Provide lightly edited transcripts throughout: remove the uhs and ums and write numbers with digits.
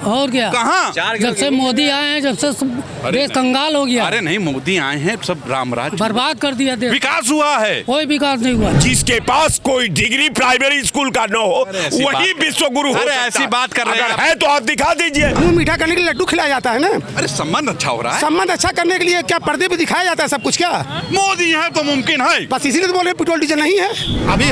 और क्या, कहाँ? जब से मोदी आए हैं, जब से देश कंगाल हो गया। अरे नहीं, मोदी आए हैं सब रामराज बर्बाद कर दिया देश, विकास हुआ है, कोई विकास नहीं हुआ। जिसके पास कोई डिग्री प्राइमरी स्कूल का न हो वही विश्व गुरु हो अरे सकता ऐसी बात कर रहे हैं अगर है तो आप दिखा दीजिए। मुंह मीठा करने के लिए लड्डू खिलाया जाता है ना। अरे संबंध अच्छा हो रहा है, संबंध अच्छा करने के लिए क्या पर्दे पे दिखाया जाता है सब कुछ? क्या मोदी है तो मुमकिन है। बस इसीलिए तो बोले पेट्रोल डीजल नहीं है। अभी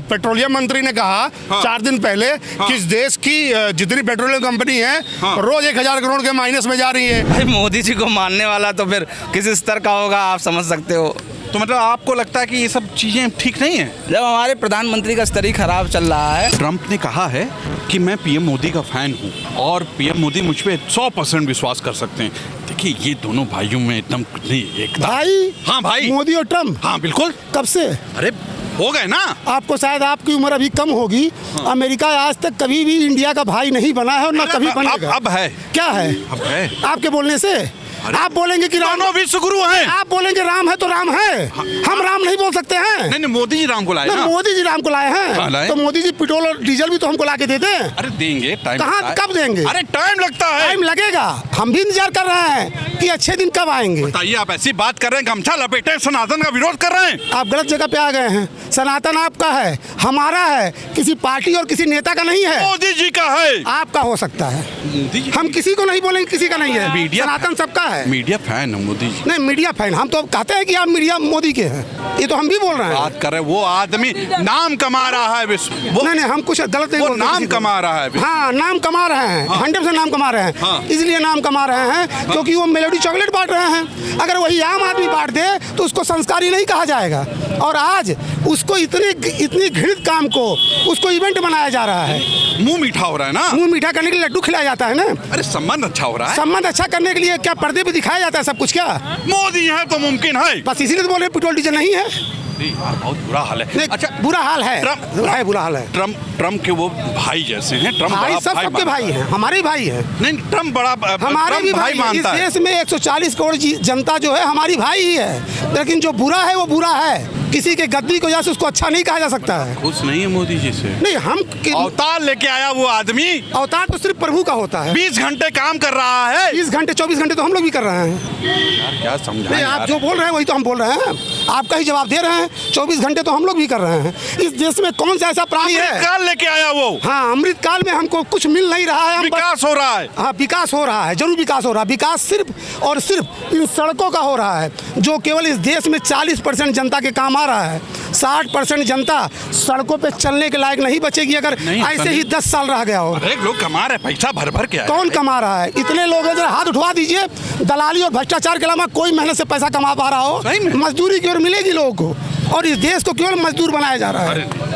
पेट्रोलियम मंत्री ने कहा 4 दिन पहले कि इस देश की जितनी पेट्रोलियम कंपनी है रोज 1000 करोड़ के माइनस में जा रही है। भाई मोदी जी को मानने वाला तो फिर किस स्तर का होगा आप समझ सकते हो। तो मतलब आपको लगता है कि ये सब चीजें ठीक नहीं है? जब हमारे प्रधानमंत्री का स्तर ही खराब चल रहा है। ट्रंप ने कहा है कि मैं पीएम मोदी का फैन हूँ और पीएम मोदी मुझ पे 100% विश्वास कर सकते हैं। देखिए ये दोनों भाइयों में एकदम एकता। भाई, हाँ भाई, मोदी और ट्रम्प। हाँ बिल्कुल। कब से? अरे हो गए ना। आपको शायद आपकी उम्र अभी कम होगी। अमेरिका आज तक कभी भी इंडिया का भाई नहीं बना है और ना कभी बनेगा। अब है। क्या है? अब है। आपके बोलने से आप बोलेंगे कि राम विश्व गुरु हैं। आप बोलेंगे राम है तो राम है। हम राम नहीं बोल सकते हैं। नहीं, मोदी जी राम को लाए ना। मोदी जी राम को लाए हैं तो मोदी जी पेट्रोल और डीजल भी तो हमको ला के देते हैं। अरे देंगे, टाइम कहाँ, कब देंगे? अरे टाइम लगता है। टाइम लगेगा, हम भी इंतजार कर रहे हैं कि अच्छे दिन कब आएंगे। बताइए, आप ऐसी बात कर रहे हैं, गमछा लपेटे सनातन का विरोध कर रहे हैं। आप गलत जगह पे आ गए हैं। सनातन आपका है, हमारा है, किसी पार्टी और किसी नेता का नहीं है। मोदी जी का है। आपका हो सकता है, मोदी जी। हम किसी को नहीं बोलेंगे किसी का नहीं है। मीडिया सनातन सबका है। मीडिया फैन है मोदी जी। नहीं, मीडिया फैन हम तो कहते हैं कि आप मीडिया मोदी के हैं, ये तो हम भी बोल रहे हैं। बात कर रहे, वो आदमी नाम कमा रहा है विश्व। नहीं, हम कुछ गलत नहीं वो बोलते। नाम कमा रहा है। हाँ, नाम कमा रहे हैं, 100% नाम कमा रहे हैं। इसलिए नाम कमा रहे हैं क्योंकि वो मेलोडी चॉकलेट बांट रहे हैं। अगर वही आम आदमी बांट दे तो उसको संस्कारी नहीं कहा जाएगा। और आज उसको इतनी घृणित काम को उसको इवेंट बनाया जा रहा है। मुंह मीठा हो रहा है ना। मुंह मीठा करने के लिए लड्डू खिलाया जाता है ना। अरे संबंध अच्छा हो रहा है। संबंध अच्छा करने के लिए क्या पर्दे पे दिखाया जाता है सब कुछ? क्या मोदी है तो मुमकिन है। बस इसीलिए तो बोले पेट्रोल डीजल नहीं है। यार बहुत बुरा हाल है। अच्छा, बुरा हाल है, बुरा हाल है। ट्रम्प के वो भाई जैसे हैं। ट्रम्प भाई सब सबके भाई हैं, हमारे भी भाई हैं। नहीं, ट्रम्प बड़ा हमारे भी भाई मानता है। इस देश में 140 करोड़ जनता जो है हमारी भाई ही है। लेकिन जो बुरा है वो बुरा है। किसी के गद्दी को जैसे उसको अच्छा नहीं कहा जा सकता है। खुश नहीं है मोदी जी से। नहीं, हम अवतार लेके आया वो आदमी। अवतार तो सिर्फ प्रभु का होता है। 20 घंटे काम कर रहा है। 20 घंटे 24 घंटे तो हम लोग भी कर रहे हैं। यार क्या समझाएं नहीं, आप जो बोल रहे हैं वही तो हम बोल रहे हैं। आपका ही जवाब दे रहे हैं। 24 घंटे तो हम लोग भी कर रहे हैं। इस देश में कौन सा ऐसा प्राणी है? काल लेके आया वो। हाँ, अमृत काल में हमको कुछ मिल नहीं रहा है। विकास हो रहा है। हाँ, विकास हो रहा है, जरूर विकास हो रहा है। विकास सिर्फ और सिर्फ इन सड़कों का हो रहा है जो केवल इस देश में 40% जनता के काम आ रहा है। 60% जनता सड़कों पे चलने के लायक नहीं बचेगी अगर ऐसे ही 10 साल रह गया हो। अरे लोग कमा रहे पैसा भर भर के। कौन कमा रहा है? इतने लोग हैं, जरा हाथ उठवा दीजिए। दलाली और भ्रष्टाचार के अलावा कोई मेहनत से पैसा कमा पा रहा हो? मजदूरी की ओर मिलेगी लोगों को और इस देश को केवल मजदूर बनाया जा रहा है।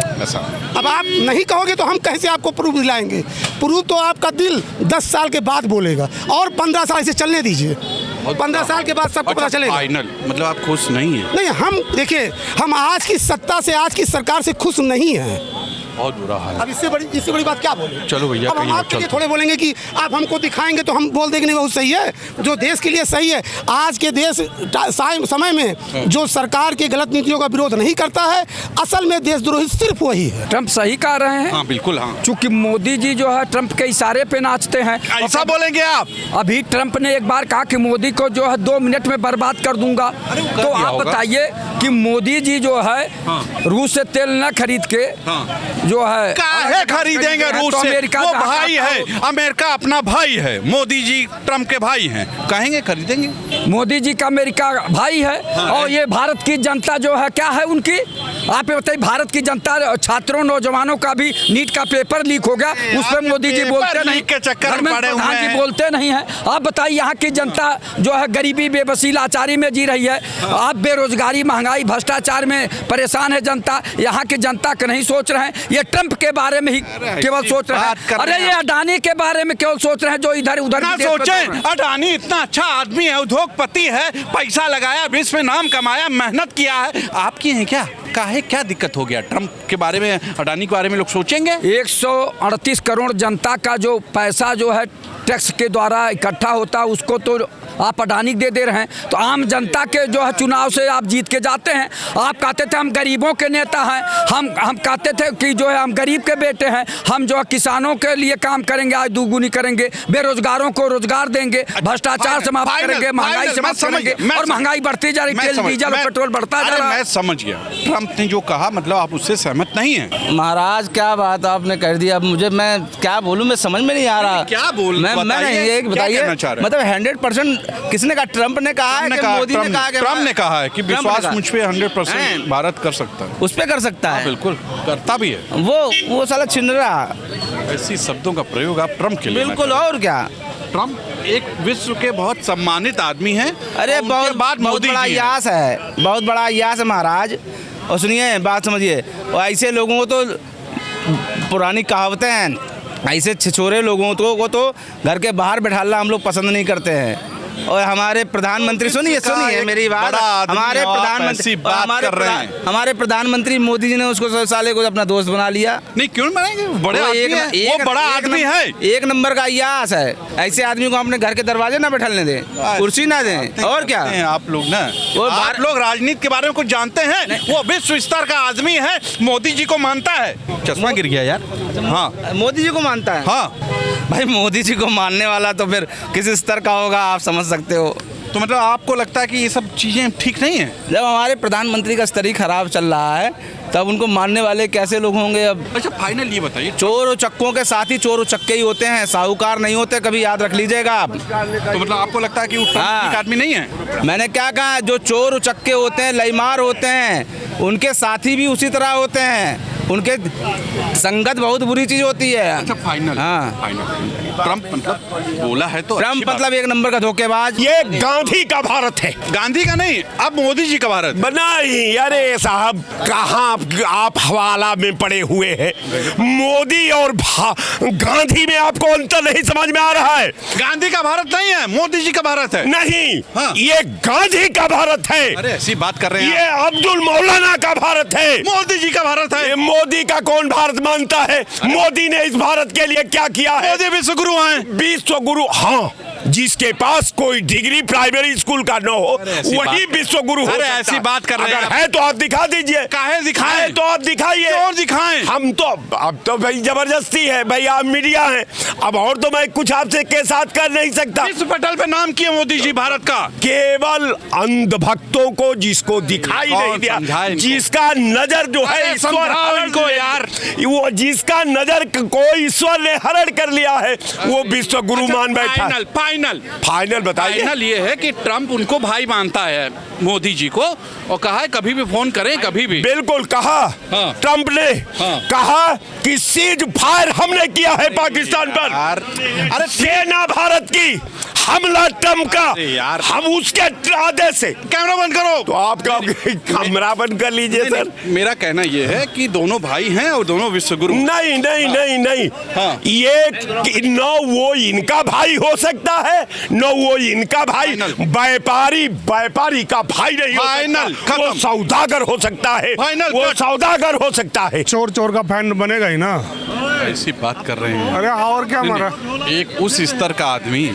अब आप नहीं कहोगे तो हम कैसे आपको प्रूफ दिलाएंगे? प्रूफ तो आपका दिल 10 साल के बाद बोलेगा और 15 साल से चलने दीजिए। 15 साल के बाद सबको पता चलेगा। फाइनल मतलब आप खुश नहीं है? नहीं, हम देखिए, हम आज की सत्ता से, आज की सरकार से खुश नहीं हैं। बहुत बुरा हाल है। अब इससे बड़ी बात क्या बोले? चलो भैया, अब हम आपके लिए थोड़े बोलेंगे कि आप हमको दिखाएंगे तो हम बोल देंगे नहीं बहुत सही है। जो देश के लिए सही है, आज के देश समय में जो सरकार के गलत नीतियों का विरोध नहीं करता है, असल में देशद्रोही सिर्फ वही है। ट्रम्प सही कह रहे हैं। हाँ बिल्कुल। हाँ, चूंकि मोदी जी जो है ट्रम्प के इशारे पे नाचते हैं। ऐसा बोलेंगे आप? अभी ट्रम्प ने एक बार कहा कि मोदी को जो है 2 मिनट में बर्बाद कर दूंगा। तो आप बताइए कि मोदी जी जो है रूस से तेल न खरीद के जो है काहे खरीदेंगे रूस से? वो भाई है, अमेरिका अपना भाई है। मोदी जी ट्रम्प के भाई हैं, कहेंगे खरीदेंगे। मोदी जी का अमेरिका भाई है। और ये भारत की जनता जो है क्या है उनकी? आप ये बताइए, भारत की जनता, छात्रों नौजवानों का भी नीट का पेपर लीक हो गया, उस पर मोदी जी बोलते नहीं के चक्कर में पड़े हुए प्रधान जी हैं। बोलते नहीं है। आप बताइए, यहाँ की जनता जो है गरीबी, बेबसी, लाचारी में जी रही है। आप बेरोजगारी, महंगाई, भ्रष्टाचार में परेशान है जनता। यहाँ की जनता का नहीं सोच रहे हैं। ये ट्रम्प के बारे में ही केवल सोच रहे हैं। अरे ये अडानी के बारे में केवल सोच रहे हैं जो इधर उधर सोचें। अडानी इतना अच्छा आदमी है, उद्योगपति है, पैसा लगाया, विश्व में नाम कमाया, मेहनत किया है। आपकी है क्या? काहे क्या दिक्कत हो गया? ट्रम्प के बारे में, अडानी के बारे में लोग सोचेंगे? 138 करोड़ जनता का जो पैसा जो है टैक्स के द्वारा इकट्ठा होता है, उसको तो आप अडानी दे दे रहे हैं। तो आम जनता के जो है चुनाव से आप जीत के जाते हैं। आप कहते थे हम गरीबों के नेता हैं, हम कहते थे कि जो है हम गरीब के बेटे हैं, हम जो है किसानों के लिए काम करेंगे, आज दुगुनी करेंगे, बेरोजगारों को रोजगार देंगे, भ्रष्टाचार समाप्त करेंगे, महंगाई समाप्त करेंगे, और महंगाई बढ़ती जा रही, तेल डीजल और पेट्रोल बढ़ता जा रहा है। मैं समझ गया ट्रम्प ने जो कहा, मतलब आप उससे सहमत नहीं है। महाराज क्या बात आपने कर दी, अब मुझे मैं क्या बोलूं, मैं समझ में नहीं आ रहा। क्या बोल मैं ये बताइए, मतलब 100% किसने कहा? ट्रम्प ने कहा है कि मोदी ने कहा? ट्रम्प ने कहा है कि विश्वास मुझ पे 100% भारत कर सकता है। उस पे कर सकता है, बिल्कुल करता भी है। वो साला छिनरा, ऐसी शब्दों का प्रयोग आप ट्रम्प के लिए बिल्कुल। और क्या, ट्रम्प एक विश्व के बहुत सम्मानित आदमी हैं। अरे बहुत बड़ा यश है, बहुत बड़ा यश है महाराज। और सुनिए बात समझिए, और ऐसे लोगों को तो पुरानी कहावतें हैं, ऐसे छिछोरे लोगों को तो घर के बाहर बैठाना हम लोग पसंद नहीं करते हैं। और हमारे प्रधानमंत्री, सुनिए मेरी बात, हमारे प्रधानमंत्री मोदी जी ने उसको साले को अपना दोस्त बना लिया। नहीं क्यों बनाएंगे, बड़े वो बड़ा आदमी है, एक नंबर का यश है। ऐसे आदमी को अपने घर के दरवाजे ना बैठाने दें, कुर्सी ना दें। और क्या आप लोग ना, आप लोग राजनीति के बारे में कुछ जानते हैं? वो विश्व स्तर का आदमी है, मोदी जी को मानता है। चश्मा गिर गया यार। हाँ, मोदी जी को मानता है। हाँ भाई, मोदी जी को मानने वाला तो फिर किस स्तर का होगा आप समझ सकते हो। तो मतलब आपको लगता है कि ये सब चीजें ठीक नहीं है? जब हमारे प्रधानमंत्री का स्तर ही खराब चल रहा है, तब उनको मानने वाले कैसे लोग होंगे? अब अच्छा फाइनल ये बताइए, चोर और चक्कों के साथ ही चोर और चक्के ही होते हैं, साहूकार नहीं होते, कभी याद रख लीजिएगा आप। तो मतलब आपको लगता है कि वो ट्रम्प ठीक आदमी नहीं है? मैंने क्या कहा, जो चोर और चक्के होते हैं, लईमार होते हैं, उनके साथी भी उसी तरह होते हैं। उनके संगत बहुत बुरी चीज होती है। अच्छा फाइनल, हाँ फाइनल ट्रम्प मतलब बोला है तो ट्रम्प मतलब एक नंबर का धोखेबाज। ये गांधी का भारत है, गांधी का नहीं, अब मोदी जी का भारत बना ही। अरे साहब, कहाँ आप हवाला में पड़े हुए हैं? मोदी और गांधी में आपको अंतर नहीं समझ में आ रहा है? गांधी का भारत नहीं है, मोदी जी का भारत है। नहीं, हाँ। ये गांधी का भारत है। अरे ऐसी बात कर रहे हैं, ये अब्दुल मौलाना का भारत है, मोदी जी का भारत है। मोदी का कौन भारत मानता है? मोदी ने इस भारत के लिए क्या किया है? मोदी विश्व गुरु हैं। विश्व गुरु, हाँ, जिसके पास कोई डिग्री प्राइमरी स्कूल का न हो वही विश्व गुरु हो सकता है। ऐसी बात कर रहे हैं, अगर है तो आप दिखा दीजिए। काहे दिखाएं? तो आप दिखाइए। और दिखाएं? हम तो अब तो भाई जबरदस्ती है भाई, आप मीडिया हैं अब, और तो मैं कुछ आपसे के साथ कर नहीं सकता। विश्व पटल पे नाम किया मोदी जी भारत का, केवल अंधभक्तों को, जिसको दिखाई नहीं दिया, जिसका नजर जो है ईश्वर को यार, वो जिसका नजर को ईश्वर ने हरण कर लिया है, वो विश्व गुरु मान बैठा। फाइनल बताइए। फाइनल ये है कि ट्रम्प उनको भाई मानता है, मोदी जी को, और कहा है कभी भी फोन करें, कभी भी। बिल्कुल कहा, हाँ। ट्रम्प ने कहा कि सीज फायर हमने किया है पाकिस्तान पर। अरे सेना भारत की, हमला ट्रम्प का, हम उसके आदेश से। कैमरा बंद करो। तो आपका कैमरा बंद कर लीजिए सर। मेरा कहना ये है कि दोनों भाई हैं और दोनों विश्व गुरु। नहीं नहीं नहीं नहीं, हाँ। ये न वो इनका भाई हो सकता है, न वो इनका भाई। व्यापारी का भाई नहीं हो सकता, वो सौदागर हो सकता है, वो सौदागर हो सकता है। चोर चोर का फैन बनेगा ही ना। ऐसी बात कर रहे हैं। अरे और क्या मारा, एक उस स्तर का आदमी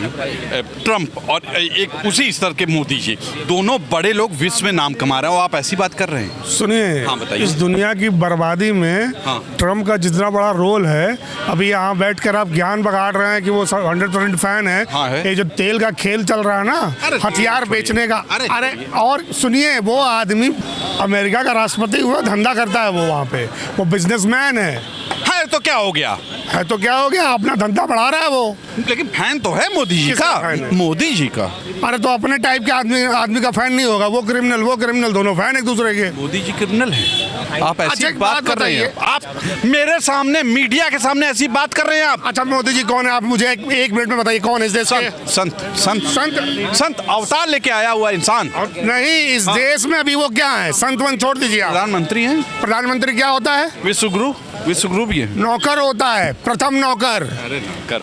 ट्रम्प और एक उसी स्तर के मोदी जी, दोनों बड़े लोग विश्व में नाम कमा रहे हैं और आप ऐसी बात कर रहे हैं। सुनिए, हाँ, बताइए। इस दुनिया की बर्बादी में ट्रम्प का जितना बड़ा रोल है, अभी यहाँ बैठकर आप ज्ञान बगाड़ रहे हैं कि वो 100% फैन है। ये जो तेल का खेल चल रहा है ना, हथियार बेचने का, अरे और सुनिए, वो आदमी अमेरिका का राष्ट्रपति हुआ, धंधा करता है वो वहाँ पे, वो बिजनेसमैन है। तो क्या हो गया? है तो क्या हो गया, अपना धंधा बढ़ा रहा है वो। लेकिन फैन तो है मोदी जी का, मोदी जी का। अरे तो अपने टाइप के आदमी का फैन नहीं होगा, वो क्रिमिनल दोनों फैन एक दूसरे के। मोदी जी क्रिमिनल है? आप ऐसी बात कर रहे हैं, आप मेरे सामने, मीडिया के सामने ऐसी बात कर रहे हैं आप। अच्छा, मोदी जी कौन है? आप मुझे एक मिनट में बताइए, कौन है इस देश के? संत अवतार लेके आया हुआ इंसान। नहीं, इस देश में अभी वो क्या है? संत वन छोड़ दीजिए, प्रधानमंत्री हैं। प्रधानमंत्री क्या होता है? विश्व गुरु भी है। नौकर होता है, प्रथम नौकर।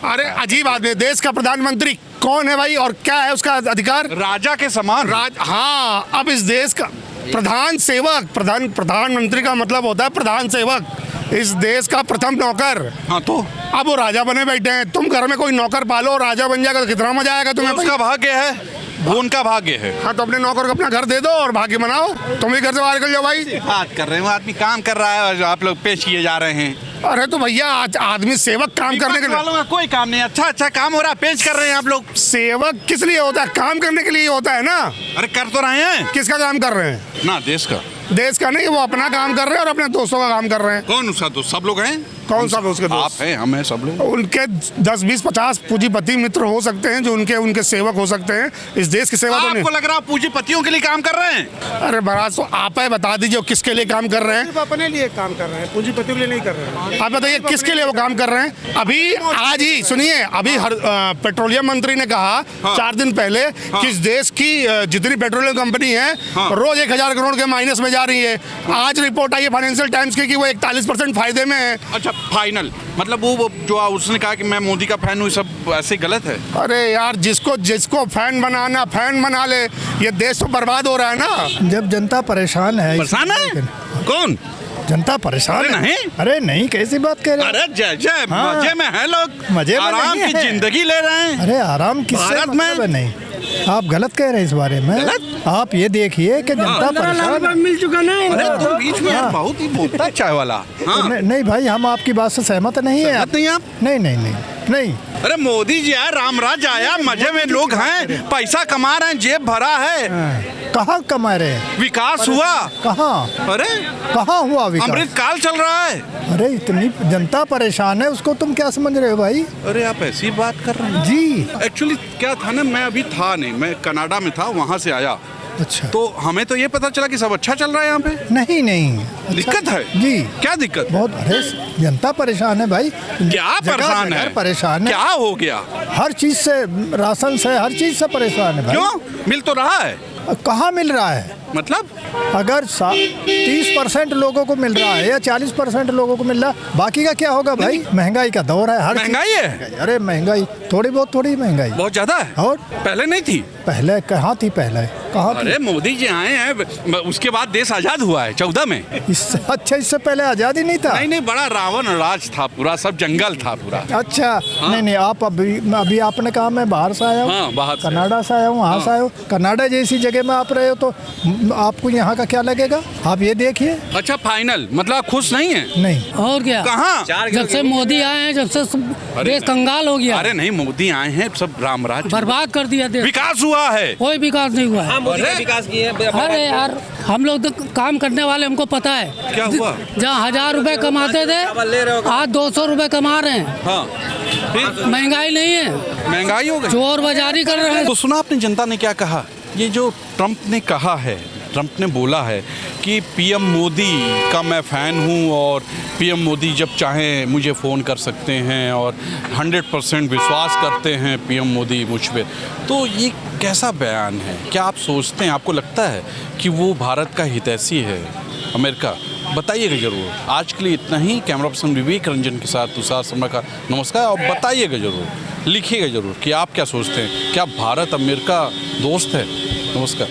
अरे अजीब आदमी। देश का प्रधानमंत्री कौन है भाई, और क्या है उसका अधिकार? राजा के समान। हाँ, अब इस देश का प्रधान सेवक, प्रधानमंत्री का मतलब होता है प्रधान सेवक, इस देश का प्रथम नौकर। हाँ, तो अब वो राजा बने बैठे हैं। तुम घर में कोई नौकर पालो, राजा बन जाएगा तो कितना मजा आएगा तुम्हें? उसका भाग्य है, वो उनका भाग्य है। हाँ तो अपने नौकर को अपना घर दे दो और भाग्य बनाओ, तुम भी घर से बाहर निकल जाओ भाई। बात कर रहे हैं, वो आदमी काम कर रहा है और आप लोग पेश किए जा रहे हैं। अरे तो भैया आज आदमी सेवक काम करने के लिए, वालों का कोई काम नहीं, अच्छा काम हो रहा है, पेश कर रहे हैं आप लोग। सेवक किस लिए होता है? काम करने के लिए होता है ना। अरे कर तो रहे हैं। किसका काम कर रहे हैं? ना देश का। देश का नहीं, वो अपना काम कर रहे हैं और अपने दोस्तों का काम कर रहे हैं। कौन उसका दोस्त? सब लोग हैं। कौन सा दोस्त? आप हैं, हम हैं, सब लोग। उनके 10, 20, 50 पूंजीपति मित्र हो सकते हैं जो उनके सेवक हो सकते हैं। इस देश की सेवा तो नहीं। आपको लग रहा है पूंजीपतियों के लिए काम कर रहे हैं? अरे महाराज तो आप बता दीजिए किसके लिए काम कर रहे हैं। अपने लिए काम कर रहे हैं, पूंजीपतियों के लिए नहीं कर रहे हैं। आप बताइए किसके लिए वो काम कर रहे हैं? अभी आज ही सुनिए, अभी पेट्रोलियम मंत्री ने कहा 4 दिन पहले कि इस देश की जितनी पेट्रोलियम कंपनी है रोज 1000 करोड़ के माइनस में जा रही है। आज रिपोर्ट आई है फाइनेंशियल टाइम्स की कि वो 41% फायदे में है। अच्छा फाइनल मतलब वो जो उसने कहा कि मैं मोदी का फैन हूँ, सब ऐसे गलत है? अरे यार जिसको फैन बनाना फैन बना ले, ये देश तो बर्बाद हो रहा है ना। जब जनता परेशान है, परेशान है? कौन? जनता परेशान अरे है। नहीं। अरे नहीं, कैसी बात कह रहे हैं? अरे जय हाँ। मजे में है लोग, मजे में आराम नहीं की है। जिंदगी ले रहे हैं। अरे आराम किससे भारत में? मतलब है? नहीं, आप गलत कह रहे हैं इस बारे में। आप ये देखिए कि जनता परेशान है। मिल चुका नहीं। अरे तुम बीच में यार बहुत ही बोलता है चाय वाला। हाँ। नहीं भाई, हम आपकी बात से सहमत नहीं है। सहमत नहीं आप? नहीं। अरे मोदी जी आया, रामराज आया, मजे में लोग हैं, पैसा कमा रहे हैं, जेब भरा है। कहाँ कमा रहे हैं? विकास हुआ कहाँ? अरे कहाँ हुआ विकास? अमृत काल चल रहा है। अरे इतनी जनता परेशान है, उसको तुम क्या समझ रहे हो भाई? अरे आप ऐसी बात कर रहे हैं? जी एक्चुअली क्या था ना, मैं अभी था नहीं, मैं कनाडा में था, वहाँ से आया। अच्छा। तो हमें तो ये पता चला कि सब अच्छा चल रहा है यहाँ पे। नहीं अच्छा, दिक्कत है जी। क्या दिक्कत? बहुत। अरे जनता परेशान है भाई। क्या परेशान है? परेशान है। क्या हो गया? हर चीज से, राशन से, हर चीज से परेशान है भाई। क्यों? मिल तो रहा है। कहाँ मिल रहा है? मतलब अगर 30% लोगों को मिल रहा है या 40% लोगों को मिल रहा है, बाकी का क्या होगा भाई? महंगाई का दौर है, हर महंगाई है। अरे महंगाई थोड़ी महंगाई बहुत ज्यादा है। और पहले नहीं थी। पहले कहाँ थी? कहाँ थी? अरे मोदी जी आए हैं, उसके बाद देश आजाद हुआ है 14 में। इससे अच्छा, इससे पहले आजादी नहीं था। नहीं बड़ा रावण राज था, पूरा सब जंगल था पूरा। अच्छा। हाँ। नहीं आप अभी आपने कहा मैं बाहर से आया हूँ। हाँ, बाहर से। कनाडा से आया हूँ, वहाँ से आया हूँ। कनाडा जैसी जगह में आप रहे हो तो आपको यहाँ का क्या लगेगा? आप ये देखिए। अच्छा फाइनल मतलब आप खुश नहीं है? नहीं। और क्या? कहाँ? जब से मोदी आए हैं, जब से देश कंगाल हो गया। अरे नहीं, मोदी आए हैं, सब रामराज बर्बाद कर दिया देश। विकास हुआ है। कोई विकास नहीं हुआ है। विकास किए। अरे यार हम लोग तो काम करने वाले, हमको पता है। क्या हुआ? जहाँ 1000 रुपए कमाते थे, आज 200 रुपए कमा रहे हैं। हाँ फिर महंगाई नहीं है, महंगाई हो गई, चोर बाजारी कर रहे हैं। तो सुना आपने जनता ने क्या कहा? ये जो ट्रंप ने कहा है, ट्रंप ने बोला है कि पीएम मोदी का मैं फ़ैन हूँ और पीएम मोदी जब चाहें मुझे फ़ोन कर सकते हैं और 100% विश्वास करते हैं पीएम मोदी मुझ पे। तो ये कैसा बयान है? क्या आप सोचते हैं, आपको लगता है कि वो भारत का हितैषी है अमेरिका? बताइएगा ज़रूर। आज के लिए इतना ही। कैमरा पर्सन विवेक रंजन के साथ तुषार शर्मा का नमस्कार। और बताइएगा ज़रूर, लिखिएगा ज़रूर कि आप क्या सोचते हैं, क्या भारत अमेरिका दोस्त है? नमस्कार।